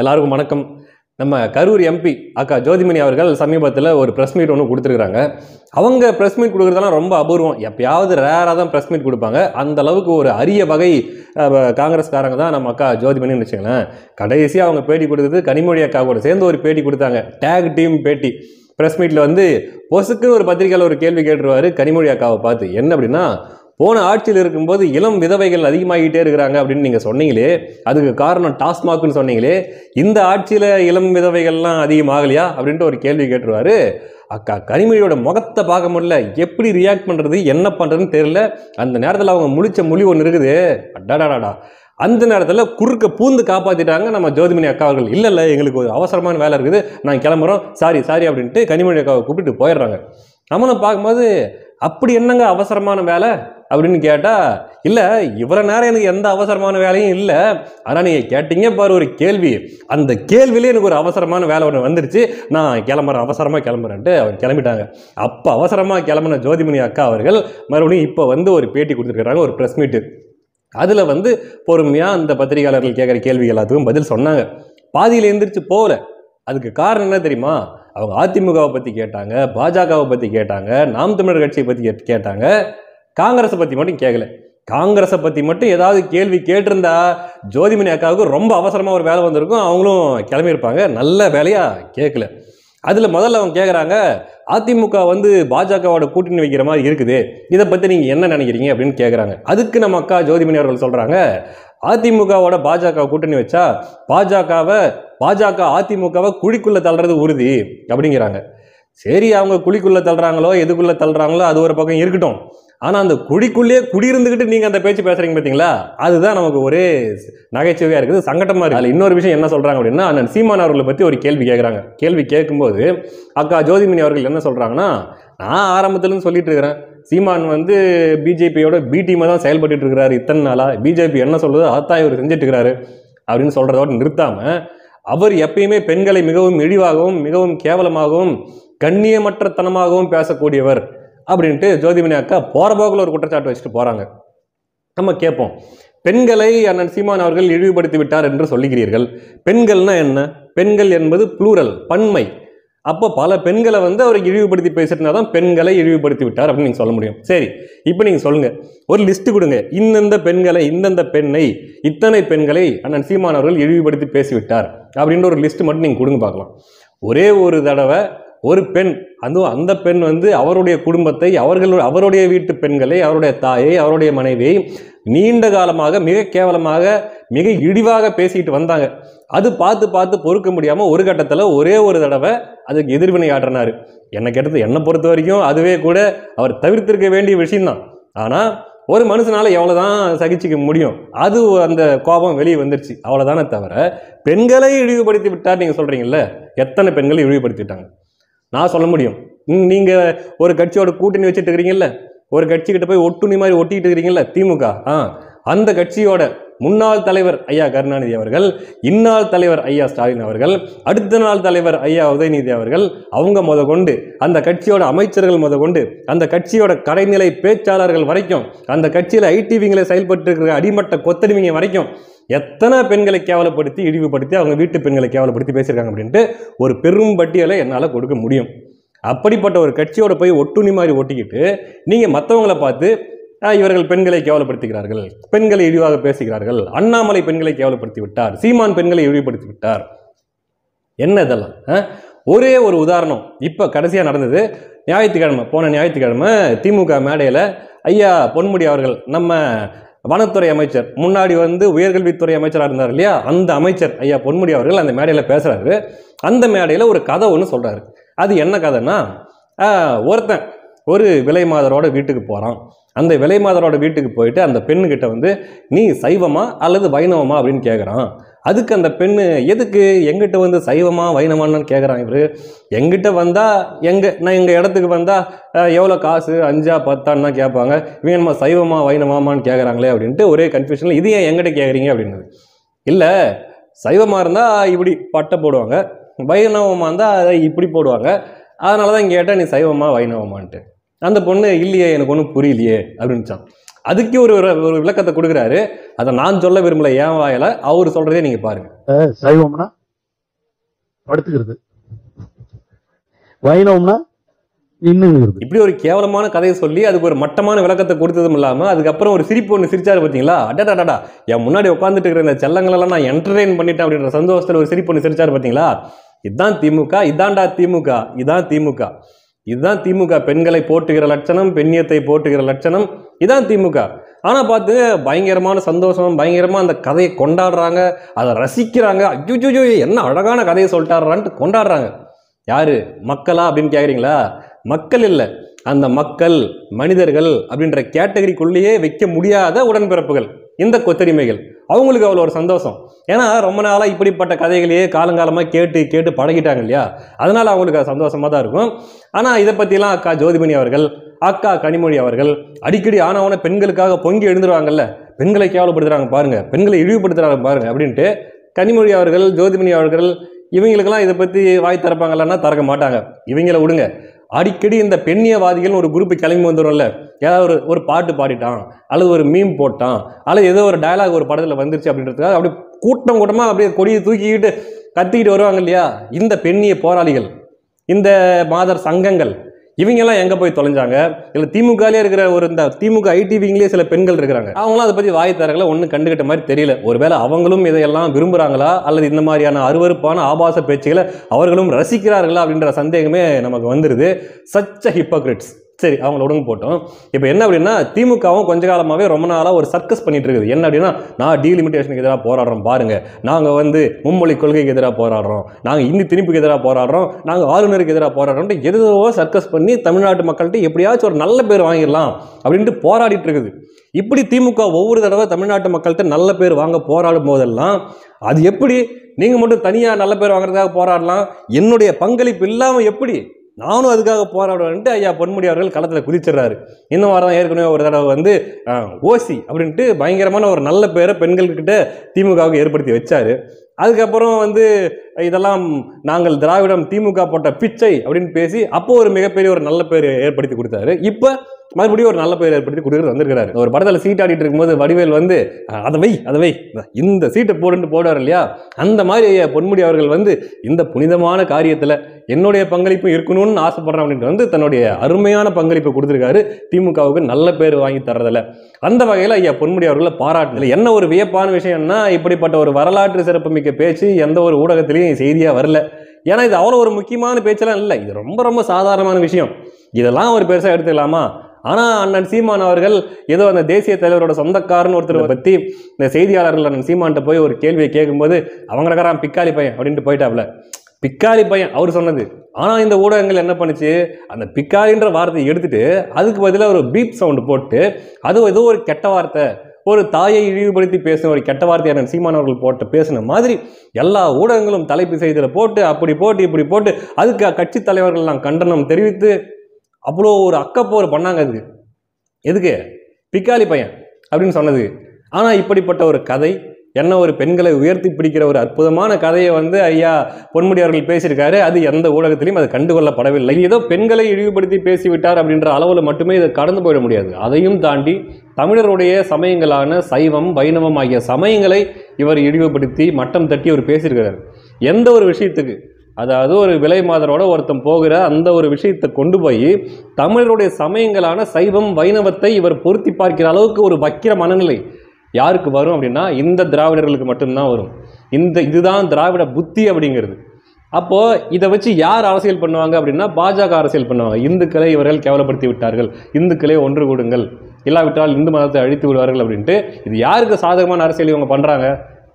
எல்லாருக்கும் வணக்கம். நம்ம கரூர் எம்பி அக்கா ஜோதிமணி அவர்கள் சமீபத்தில் ஒரு ப்ரெஸ் மீட் ஒன்று கொடுத்துருக்குறாங்க. அவங்க ப்ரெஸ் மீட் கொடுக்குறதெல்லாம் ரொம்ப அபூர்வம். எப்பயாவது ரேராக தான் ப்ரெஸ் மீட் கொடுப்பாங்க. அந்த அளவுக்கு ஒரு அரிய வகை காங்கிரஸ்காரங்க தான் நம்ம அக்கா ஜோதிமணின்னு வச்சுங்களேன். கடைசியாக அவங்க பேட்டி கொடுத்தது கனிமொழி அக்கா கூட சேர்ந்து ஒரு பேட்டி கொடுத்தாங்க. டேக் டீம் பேட்டி. ப்ரெஸ் மீட்டில் வந்து பொசுக்குன்னு ஒரு பத்திரிகையில் ஒரு கேள்வி கேட்டுருவார் கனிமொழி அக்காவை பார்த்து. என்ன அப்படின்னா, போன ஆட்சியில் இருக்கும்போது இளம் விதவைகள் அதிகமாகிட்டே இருக்கிறாங்க அப்படின்னு நீங்கள் சொன்னீங்களே, அதுக்கு காரணம் டாஸ்மாக்னு சொன்னீங்களே, இந்த ஆட்சியில் இளம் விதவைகள்லாம் அதிகமாகலையா அப்படின்ட்டு ஒரு கேள்வி கேட்டுருவாரு. அக்கா கனிமொழியோட முகத்தை பார்க்க முடியல, எப்படி ரியாக்ட் பண்ணுறது என்ன பண்ணுறதுன்னு தெரியல. அந்த நேரத்தில் அவங்க முழிச்ச மொழி ஒன்று இருக்குது. அடாடாடா, அந்த நேரத்தில் குறுக்க பூந்து காப்பாற்றிட்டாங்க நம்ம ஜோதிமணி அக்கா அவர்கள். இல்லை எங்களுக்கு ஒரு அவசரமான வேலை இருக்குது, நாங்கள் கிளம்புறோம், சாரி அப்படின்ட்டு கனிமொழி அக்காவை கூப்பிட்டு போயிடுறாங்க. நம்மளும் பார்க்கும்போது அப்படி என்னங்க அவசரமான வேலை அப்படின்னு கேட்டால், இல்லை இவ்வளோ நேரம் எனக்கு எந்த அவசரமான வேலையும் இல்லை, ஆனால் நீங்கள் கேட்டீங்க பாரு ஒரு கேள்வி, அந்த கேள்வியிலே எனக்கு ஒரு அவசரமான வேலை ஒன்று வந்துருச்சு, நான் கிளம்புறேன், அவசரமாக கிளம்புறேன்ட்டு அவர் கிளம்பிட்டாங்க. அப்போ அவசரமாக கிளம்பின ஜோதிமணி அக்கா அவர்கள் மறுபடியும் இப்போ வந்து ஒரு பேட்டி கொடுத்துருக்குறாங்க, ஒரு ப்ரெஸ் மீட்டு. அதில் வந்து பொறுமையாக அந்த பத்திரிகையாளர்கள் கேட்குற கேள்வி எல்லாத்துக்கும் பதில் சொன்னாங்க. பாதியில் எந்திரிச்சு போகல. அதுக்கு காரணம் என்ன தெரியுமா? அவங்க அதிமுகவை பற்றி கேட்டாங்க, பாஜகவை பற்றி கேட்டாங்க, நாம் தமிழர் கட்சியை பற்றி கேட்டாங்க, காங்கிரஸை பற்றி மட்டும் கேட்கல. காங்கிரஸை பற்றி மட்டும் ஏதாவது கேள்வி கேட்டிருந்தா ஜோதிமணி அக்காவுக்கு ரொம்ப அவசரமாக ஒரு வேலை வந்திருக்கும், அவங்களும் கிளம்பியிருப்பாங்க. நல்ல வேலையாக கேட்கல. அதில் முதல்ல அவங்க கேட்குறாங்க, அதிமுக வந்து பாஜகவோட கூட்டணி வைக்கிற மாதிரி இருக்குது, இதை பற்றி நீங்கள் என்ன நினைக்கிறீங்க அப்படின்னு கேட்குறாங்க. அதுக்கு நம்ம அக்கா ஜோதிமணி அவர்கள் சொல்கிறாங்க, அதிமுகவோட பாஜக கூட்டணி வச்சா பாஜக அதிமுகவை குழிக்குள்ளே தள்ளுறது உறுதி அப்படிங்கிறாங்க. சரி, அவங்க குழிக்குள்ளே தள்ளுறாங்களோ எதுக்குள்ளே தள்ளுறாங்களோ அது ஒரு பக்கம் இருக்கட்டும். ஆனால் அந்த குழிக்குள்ளேயே குடியிருந்துக்கிட்டு நீங்கள் அந்த பேச்சு பேசுகிறீங்க பார்த்தீங்களா, அதுதான் நமக்கு ஒரே நகைச்சுவையாக இருக்குது, சங்கடமாக இருக்குது. அதில் இன்னொரு விஷயம் என்ன சொல்கிறாங்க அப்படின்னா, அண்ணன் சீமான் அவர்களை பற்றி ஒரு கேள்வி கேட்குறாங்க. கேள்வி கேட்கும்போது அக்கா ஜோதிமணி அவர்கள் என்ன சொல்கிறாங்கன்னா, நான் ஆரம்பத்துலேருந்து சொல்லிட்டு இருக்கிறேன், சீமான் வந்து பிஜேபியோட பி டீமை தான் செயல்பட்டு இருக்கிறாரு இத்தனை நாளாக, பிஜேபி என்ன சொல்லுதோ அதான் இவர் செஞ்சுட்டு இருக்கிறாரு அப்படின்னு சொல்கிறதோடு நிறுத்தாமல், அவர் எப்பயுமே பெண்களை மிகவும் இழிவாகவும் மிகவும் கேவலமாகவும் கண்ணியமற்ற தனமாகவும் பேசக்கூடியவர் அப்படின்ட்டு ஜோதிமணி அக்கா போகிற போக்கில் ஒரு குற்றச்சாட்டு வச்சுட்டு போகிறாங்க. நம்ம கேட்போம், பெண்களை அண்ணன் சீமான் அவர்கள் இழிவுபடுத்தி விட்டார் என்று சொல்லுகிறீர்கள். பெண்கள்னா என்ன? பெண்கள் என்பது ப்ளூரல், பன்மை. அப்போ பல பெண்களை வந்து அவருக்கு இழிவுபடுத்தி பேசிட்டுனா தான் பெண்களை இழிவுபடுத்தி விட்டார் அப்படின்னு நீங்கள் சொல்ல முடியும். சரி, இப்போ நீங்கள் சொல்லுங்கள், ஒரு லிஸ்ட்டு கொடுங்க, இந்தந்த பெண்களை, இந்தந்த பெண்ணை, இத்தனை பெண்களை அண்ணன் சீமான் அவர்கள் இழிவுபடுத்தி பேசிவிட்டார் அப்படின்ற ஒரு லிஸ்ட்டு மட்டும் நீங்கள் கொடுங்க பார்க்கலாம். ஒரே ஒரு தடவை ஒரு பெண், அதுவும் அந்த பெண் வந்து அவருடைய குடும்பத்தை, அவருடைய வீட்டு பெண்களை, அவருடைய தாயை, அவருடைய மனைவியை நீண்ட காலமாக மிக கேவலமாக மிக இழிவாக பேசிட்டு வந்தாங்க. அது பார்த்து பொறுக்க முடியாமல் ஒரு கட்டத்தில் ஒரே ஒரு தடவை அதுக்கு எதிர்வினை ஆற்றினார். என்னை பொறுத்த வரைக்கும் அதுவே கூட அவர் தவிர்த்திருக்க வேண்டிய விஷயம்தான். ஆனால் ஒரு மனுஷனால் எவ்வளோதான் சகிச்சிக்க முடியும், அது அந்த கோபம் வெளியே வந்துருச்சு, அவ்வளோதானே தவிர பெண்களை இழிவுபடுத்தி விட்டார் நீங்கள் சொல்கிறீங்கல்ல, எத்தனை பெண்களை இழிவுபடுத்திவிட்டாங்க நான் சொல்ல முடியும். நீங்கள் ஒரு கட்சியோட கூட்டணி வச்சுட்டு இருக்கிறீங்கல்ல, ஒரு கட்சிக்கிட்ட போய் ஒட்டுணி மாதிரி ஒட்டிக்கிட்டு இருக்கிறீங்கல்ல திமுக, அந்த கட்சியோட முன்னாள் தலைவர் ஐயா கருணாநிதி அவர்கள், இந்நாள் தலைவர் ஐயா ஸ்டாலின் அவர்கள், அடுத்த நாள் தலைவர் ஐயா உதயநிதி அவர்கள், அவங்க முதற்கொண்டு அந்த கட்சியோட அமைச்சர்கள் முதற்கொண்டு அந்த கட்சியோட கடைநிலை பேச்சாளர்கள் வரைக்கும், அந்த கட்சியில் ஐடிவிங்களை செயல்பட்டு இருக்கிற அடிமட்ட கொத்தடிமைங்க வரைக்கும் எத்தனை பெண்களை கேவலப்படுத்தி இழிவுபடுத்தி அவங்க வீட்டு பெண்களை கேவலப்படுத்தி பேசியிருக்காங்க அப்படின்ட்டு ஒரு பெரும் பட்டியலை என்னால் கொடுக்க முடியும். அப்படிப்பட்ட ஒரு கட்சியோட போய் ஒட்டுணி மாதிரி ஒட்டிக்கிட்டு நீங்கள் மற்றவங்களை பார்த்து இவர்கள் பெண்களை கேவலப்படுத்துகிறார்கள், பெண்களை இழிவாக பேசுகிறார்கள், அண்ணாமலை பெண்களை கேவலப்படுத்தி விட்டார், சீமான் பெண்களை இழிவுபடுத்தி விட்டார், என்ன இதெல்லாம்? ஒரே ஒரு உதாரணம், இப்போ கடைசியாக நடந்தது போன ஞாயிற்றுக்கிழமை திமுக மேடையில் ஐயா பொன்முடி அவர்கள், நம்ம வனத்துறை அமைச்சர், முன்னாடி வந்து உயர்கல்வித்துறை அமைச்சராக இருந்தார் இல்லையா, அந்த அமைச்சர் ஐயா பொன்முடி அவர்கள் அந்த மேடையில் பேசுகிறாரு. அந்த மேடையில் ஒரு கதை ஒன்று சொல்கிறாரு. அது என்ன கதைன்னா, ஒருத்தன் ஒரு விலை மாதரோட வீட்டுக்கு போகிறான். அந்த விலை மாதரோட வீட்டுக்கு போயிட்டு அந்த பெண்ணுக்கிட்ட வந்து நீ சைவமா அல்லது வைணவமா அப்படின்னு கேட்குறான். அதுக்கு அந்த பெண்ணு, எதுக்கு எங்கிட்ட வந்து சைவமா வைணவான்னு கேட்குறான் இவர், எங்கிட்ட வந்தால் நான் எங்கள் இடத்துக்கு வந்தால் எவ்வளோ காசு 5 10 தான் கேட்பாங்க, இவங்க நம்ம சைவமா வைணவமான்னு கேட்குறாங்களே அப்படின்ட்டு ஒரே கன்ஃபியூஷனில், இது ஏன் எங்கிட்ட கேட்குறீங்க அப்படின்னது. இல்லை, சைவமாக இருந்தால் இப்படி பட்டை போடுவாங்க, வைணவமாக இருந்தால் அதை இப்படி போடுவாங்க, அதனால தான் கேட்டேன் நீ சைவமா வைணவமான்ட்டு. அந்த பொண்ணு, இல்லையே எனக்கு ஒன்றும் புரியலையே அப்படின்னுச்சான். அதுக்கு ஒரு விளக்கத்தை கொடுக்குறாரு. அதை நான் சொல்ல விரும்பல, ஏன் வாயில அவர் சொல்றதே நீங்க பாருங்க. சைவம்னா படுத்துக்கிறது, வைணவம்னா நின்னுங்கிறது. இப்படி ஒரு கேவலமான கதையை சொல்லி அதுக்கு ஒரு மட்டமான விளக்கத்தை கொடுத்ததும் இல்லாம அதுக்கப்புறம் ஒரு சிரிப்பு ஒன்று சிரிச்சாரு பார்த்தீங்களா, அடடா என் முன்னாடி உட்காந்துட்டு இருக்கிற இந்த செல்லங்களெல்லாம் நான் என்டர்டெயின் பண்ணிட்டேன் அப்படின்ற சந்தோஷத்தில் ஒரு சிரிப்பு ஒன்று சிரிச்சாரு பார்த்தீங்களா. இதுதான் திமுக, இதான்டா திமுக, இதான் திமுக, இதுதான் திமுக. பெண்களை போட்டுகிற லட்சணம், பெண்ணியத்தை போட்டுகிற லட்சணம், இதான் திமுக. ஆனால் பார்த்து பயங்கரமான சந்தோஷம், பயங்கரமாக அந்த கதையை கொண்டாடுறாங்க, அதை ரசிக்கிறாங்க. ஐயோ என்ன அழகான கதையை சொல்லிட்டாரான்ட்டு கொண்டாடுறாங்க. யாரு மக்களா அப்படின்னு கேட்குறீங்களா? மக்கள் இல்லை, அந்த மக்கள் மனிதர்கள் அப்படின்ற கேட்டகரிக்குள்ளேயே வைக்க முடியாத உடன்பிறப்புகள் இந்த கொத்தடிமைகள். அவங்களுக்கு அவ்வளோ ஒரு சந்தோஷம். ஏன்னா ரொம்ப நாளாக இப்படிப்பட்ட கதைகளையே காலங்காலமாக கேட்டு கேட்டு பழகிட்டாங்க இல்லையா, அதனால அவங்களுக்கு அது சந்தோஷமாக தான் இருக்கும். ஆனால் இதை பற்றிலாம் அக்கா ஜோதிமணி அவர்கள், அக்கா கனிமொழி அவர்கள் அடிக்கடி ஆனவன பெண்களுக்காக பொங்கி எழுந்துருவாங்கல்ல, பெண்களை கேவலப்படுத்துறாங்க பாருங்க, பெண்களை இழிவுபடுத்துறாங்க பாருங்க அப்படின்ட்டு கனிமொழி அவர்கள், ஜோதிமணி அவர்கள் இவங்களுக்கெல்லாம் இதை பற்றி வாய் திறப்பாங்கல்லன்னா திறக்க மாட்டாங்க. இவங்கள விடுங்க. அடிக்கடி இந்த பெண்ணியவாதிகள் ஒரு குரூப்பு கிளம்பி வந்துடும்ல, ஏதாவது ஒரு பாட்டு பாடிட்டான் அல்லது ஒரு மீம் போட்டான் அல்லது ஏதோ ஒரு டயலாக் ஒரு படத்தில் வந்துருச்சு அப்படின்றதுக்காக அப்படியே கூட்டம் கூட்டமாக அப்படியே கொடியை தூக்கிக்கிட்டு கத்திக்கிட்டு வருவாங்க இல்லையா, இந்த பெண்ணிய போராளிகள், இந்த மாதர் சங்கங்கள், இவங்கெல்லாம் எங்கே போய் தொலைஞ்சாங்க? இல்லை திமுகலே இருக்கிற ஒரு இந்த திமுக ஐடிவிங்களே சில பெண்கள் இருக்கிறாங்க, அவங்களாம் அதை பற்றி வாய் தரங்களை ஒன்றும் கண்டுகிட்ட மாதிரி தெரியல. ஒருவேளை அவங்களும் இதையெல்லாம் விரும்புகிறாங்களா அல்லது இந்த மாதிரியான அருவருப்பான ஆபாச பேச்சுகளை அவர்களும் ரசிக்கிறார்களா அப்படின்ற சந்தேகமே நமக்கு வந்துடுது. சச்ச ஹிப்போக்ரிட்ஸ். சரி, அவங்கள ஒடுங்க போட்டோம். இப்போ என்ன அப்படின்னா, திமுகவும் கொஞ்ச காலமாகவே ரொம்ப நாளாக ஒரு சர்க்கஸ் பண்ணிட்டு இருக்குது. என்ன அப்படின்னா, நான் டீலிமிட்டேஷனுக்கு எதிராக போராடுறோம் பாருங்க, நாங்கள் மும்மொழி கொள்கைக்கு எதிராக போராடுறோம், நாங்கள் இந்தி திணிப்புக்கு எதிராக போராடுறோம், நாங்கள் ஆளுநருக்கு எதிராக போராடுறோம், எதோ சர்க்கஸ் பண்ணி தமிழ்நாட்டு மக்கள்கிட்ட எப்படியாச்சும் ஒரு நல்ல பேர் வாங்கிடலாம் அப்படின்ட்டு போராடிட்டு இருக்குது. இப்படி திமுக ஒவ்வொரு தடவை தமிழ்நாட்டு மக்கள்கிட்ட நல்ல பேர் வாங்க போராடும் போதெல்லாம், அது எப்படி நீங்கள் மட்டும் தனியாக நல்ல பேர் வாங்குறதுக்காக போராடலாம், என்னுடைய பங்களிப்பு இல்லாமல் எப்படி நானும் அதுக்காக போராடுவேன்ட்டு ஐயா பொன்முடி அவர்கள் களத்தில் குதிச்சிடுறாரு. இந்த வாரம் தான் ஏற்கனவே ஒரு தடவை ஓசி அப்படின்ட்டு பயங்கரமான ஒரு நல்ல பேரை பெண்கள்கிட்ட திமுகவுக்கு ஏற்படுத்தி வச்சாரு. அதுக்கப்புறம் இதெல்லாம் நாங்கள் திராவிடம் திமுக போட்ட பிச்சை அப்படின்னு பேசி அப்போ ஒரு மிகப்பெரிய ஒரு நல்ல பேர் ஏற்படுத்தி கொடுத்தாரு. இப்போ மறுபடியும் ஒரு நல்ல பேர் ஏற்படுத்தி கொடுக்குறது வந்திருக்கிறாரு. ஒரு படத்தில் சீட் ஆடிட்டு இருக்கும்போது வடிவேல் அதை வை இந்த சீட்டை போடுன்னு போடுவார் இல்லையா, அந்த மாதிரி பொன்முடி அவர்கள் இந்த புனிதமான காரியத்தில் என்னுடைய பங்களிப்பு இருக்கணும்னு ஆசைப்படுறேன் அப்படின்ட்டு தன்னுடைய அருமையான பங்களிப்பை கொடுத்துருக்காரு. திமுகவுக்கு நல்ல பேர் வாங்கி தர்றதில்ல. அந்த வகையில் ஐயா பொன்முடி அவர்களை பாராட்டுல. என்ன ஒரு வியப்பான விஷயம்னா, இப்படிப்பட்ட ஒரு வரலாற்று சிறப்புமிக்க பேச்சு எந்த ஒரு ஊடகத்திலையும் செய்தியாக வரல. ஏன்னா இது அவ்வளோ ஒரு முக்கியமான பேச்செல்லாம் இல்லை, இது ரொம்ப ரொம்ப சாதாரணமான விஷயம். இதெல்லாம் ஒரு பெருசாக எடுத்துக்கலாமா? ஆனால் அண்ணன் சீமான் அவர்கள் ஏதோ அந்த தேசிய தலைவரோட சொந்தக்காரன்னு ஒருத்தரை பற்றி இந்த செய்தியாளர்கள் அண்ணன் சீமான்கிட்ட போய் ஒரு கேள்வியை கேட்கும்போது அவங்க இருக்கிறான் பிக்காளி பையன் அப்படின்ட்டு போயிட்டாப்ல. பிக்காளி பையன் அவர் சொன்னது. ஆனால் இந்த ஊடகங்கள் என்ன பண்ணுச்சு, அந்த பிக்காளின்ற வார்த்தையை எடுத்துட்டு அதுக்கு பதிலாக ஒரு பீப் சவுண்டு போட்டு அது ஏதோ ஒரு கெட்ட வார்த்தை, ஒரு தாயை இழிவுபடுத்தி பேசின ஒரு கெட்ட வார்த்தையான சீமான் அவர்கள் போட்டு பேசின மாதிரி எல்லா ஊடகங்களும் தலைப்பு செய்தியில் போட்டு அப்படி போட்டு இப்படி போட்டு அதுக்கு கட்சி தலைவர்கள் நான் கண்டனம் தெரிவித்து அவ்வளோ ஒரு அக்கப்போர் பண்ணாங்க. அதுக்கு எதுக்கு பிக்காளி பையன் அப்படின்னு சொன்னது. ஆனால் இப்படிப்பட்ட ஒரு கதை, என்ன ஒரு பெண்களை உயர்த்தி பிடிக்கிற ஒரு அற்புதமான கதையை ஐயா பொன்முடி அவர்கள் பேசியிருக்காரு. அது எந்த ஊடகத்திலையும் அது கண்டுகொள்ளப்படவில்லை. ஏதோ பெண்களை இழிவுபடுத்தி பேசிவிட்டார் அப்படின்ற அளவில் மட்டுமே இதை கடந்து போயிட முடியாது. அதையும் தாண்டி தமிழருடைய சமயங்களான சைவம் வைணவம் ஆகிய சமயங்களை இவர் இழிவுபடுத்தி மட்டம் தட்டி அவர் பேசியிருக்கிறார். எந்த ஒரு விஷயத்துக்கு, அதாவது ஒரு விலை மாதரோட ஒருத்தன் போகிற அந்த ஒரு விஷயத்தை கொண்டு போய் தமிழருடைய சமயங்களான சைவம் வைணவத்தை இவர் பொருத்தி பார்க்கிற அளவுக்கு ஒரு வக்கிர மனநிலை யாருக்கு வரும் அப்படின்னா, இந்த திராவிடர்களுக்கு மட்டும்தான் வரும். இதுதான் திராவிட புத்தி அப்படிங்கிறது. அப்போது இதை வச்சு யார் அரசியல் பண்ணுவாங்க அப்படின்னா, பாஜக அரசியல் பண்ணுவாங்க. இந்துக்களை இவர்கள் கேவலப்படுத்தி விட்டார்கள், இந்துக்களே ஒன்று கூடுங்கள், இல்லாவிட்டால் இந்து மதத்தை அழித்து விடுவார்கள் அப்படின்ட்டு இது யாருக்கு சாதகமான அரசியல் இவங்க பண்ணுறாங்க?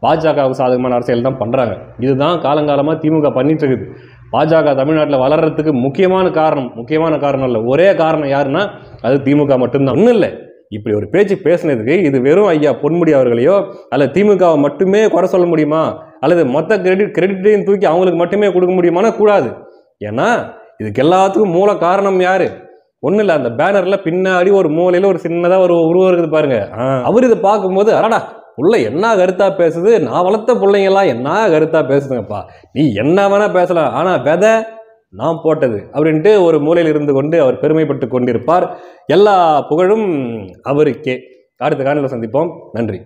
பாஜகவுக்கு சாதகமான அரசியல் தான் பண்ணுறாங்க. இதுதான் காலங்காலமாக திமுக பண்ணிட்டு இருக்குது. பாஜக தமிழ்நாட்டில் வளர்கிறதுக்கு முக்கியமான காரணம் இல்லை, ஒரே காரணம் யாருன்னா அது திமுக மட்டும்தான். ஒன்றும் இல்லை, இப்படி ஒரு பேச்சு பேசினதுக்கு இது வெறும் ஐயா பொன்முடி அவர்களையோ அல்லது திமுகவை மட்டுமே குறை சொல்ல முடியுமா, அல்லது மொத்த கிரெடிட்டையும் தூக்கி அவங்களுக்கு மட்டுமே கொடுக்க முடியுமானா கூடாது. ஏன்னா இதுக்கு எல்லாத்துக்கும் மூல காரணம் யாரு? ஒன்றும் இல்லை, அந்த பேனரில் பின்னாடி ஒரு மூலையில் ஒரு சின்னதாக ஒரு உருவம் இருக்குது பாருங்க. அவர் இதை பார்க்கும்போது அடடா புள்ள என்ன கருத்தா பேசுது, நான் வளர்த்த பிள்ளைங்கெல்லாம் என்ன கருத்தா பேசுதுங்கப்பா, நீ என்ன வேணா பேசலாம், ஆனால் விதை நான் போட்டது அப்படின்ட்டு ஒரு மூலையில் இருந்து கொண்டு அவர் பெருமைப்பட்டு கொண்டிருப்பார். எல்லா புகழும் அவருக்கே. அடுத்த காணொளியில் சந்திப்போம். நன்றி.